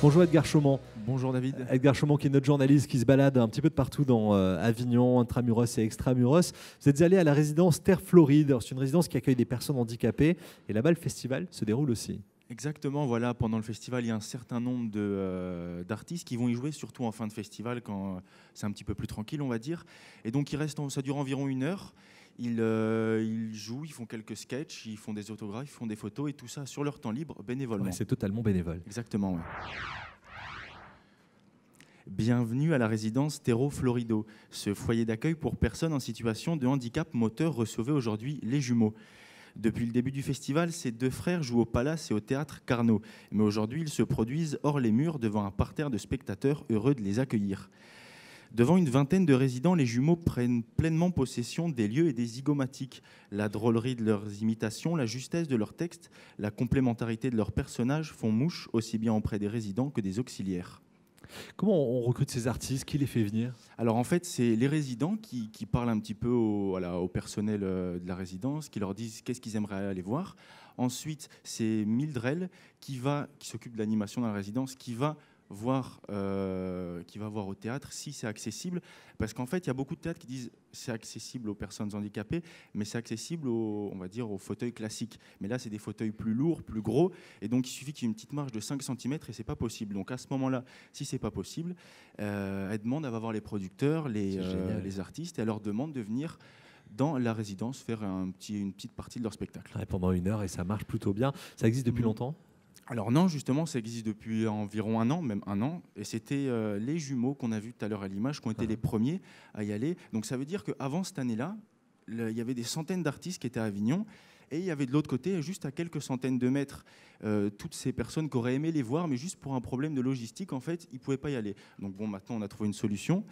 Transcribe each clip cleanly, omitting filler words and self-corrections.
Bonjour Edgar Chaumont. Bonjour David. Edgar Chaumont qui est notre journaliste qui se balade un petit peu de partout dans Avignon, intramuros et extramuros. Vous êtes allé à la résidence Terre Floride. C'est une résidence qui accueille des personnes handicapées. Et là-bas, le festival se déroule aussi. Exactement, voilà, pendant le festival, il y a un certain nombre d'artistes qui vont y jouer, surtout en fin de festival, quand c'est un petit peu plus tranquille, on va dire. Et donc, ça dure environ 1 heure. Ils jouent, ils font quelques sketchs, ils font des autographes, ils font des photos, et tout ça sur leur temps libre, bénévolement. Ouais, c'est totalement bénévole. Exactement, oui. Bienvenue à la résidence Terreau Florido. Ce foyer d'accueil pour personnes en situation de handicap moteur recevait aujourd'hui les jumeaux. Depuis le début du festival, ces deux frères jouent au Palace et au Théâtre Carnot. Mais aujourd'hui, ils se produisent hors les murs devant un parterre de spectateurs heureux de les accueillir. Devant une vingtaine de résidents, les jumeaux prennent pleinement possession des lieux et des zygomatiques. La drôlerie de leurs imitations, la justesse de leurs textes, la complémentarité de leurs personnages font mouche aussi bien auprès des résidents que des auxiliaires. Comment on recrute ces artistes? Qui les fait venir? Alors en fait, c'est les résidents qui parlent un petit peu au personnel de la résidence, qui leur disent qu'est-ce qu'ils aimeraient aller voir. Ensuite, c'est Mildred qui s'occupe de l'animation dans la résidence, qui va voir au théâtre si c'est accessible. Parce qu'en fait, il y a beaucoup de théâtres qui disent c'est accessible aux personnes handicapées, mais c'est accessible on va dire, aux fauteuils classiques. Mais là, c'est des fauteuils plus lourds, plus gros. Et donc, il suffit qu'il y ait une petite marge de 5 cm et c'est pas possible. Donc, à ce moment-là, si c'est pas possible, elle demande à voir les producteurs, les artistes, et elle leur demande de venir dans la résidence faire une petite partie de leur spectacle. Ouais, pendant 1 heure et ça marche plutôt bien. Ça existe depuis longtemps? Alors non, justement, ça existe depuis environ 1 an, même 1 an. Et c'était les jumeaux qu'on a vus tout à l'heure à l'image qui ont été les premiers à y aller. Donc ça veut dire qu'avant cette année-là, il y avait des centaines d'artistes qui étaient à Avignon. Et il y avait de l'autre côté, juste à quelques centaines de mètres, toutes ces personnes qui auraient aimé les voir, mais juste pour un problème de logistique, en fait, ils ne pouvaient pas y aller. Donc bon, maintenant, on a trouvé une solution.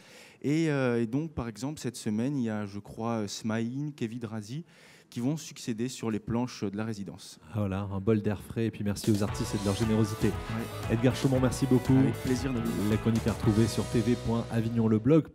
Et donc, par exemple, cette semaine, il y a, je crois, Smaïn, Kevin Drazi, qui vont succéder sur les planches de la résidence. Voilà, un bol d'air frais. Et puis merci aux artistes et de leur générosité. Ouais. Edgar Chaumont, merci beaucoup. Avec plaisir, David. La chronique à retrouver sur tv.avignon le blog.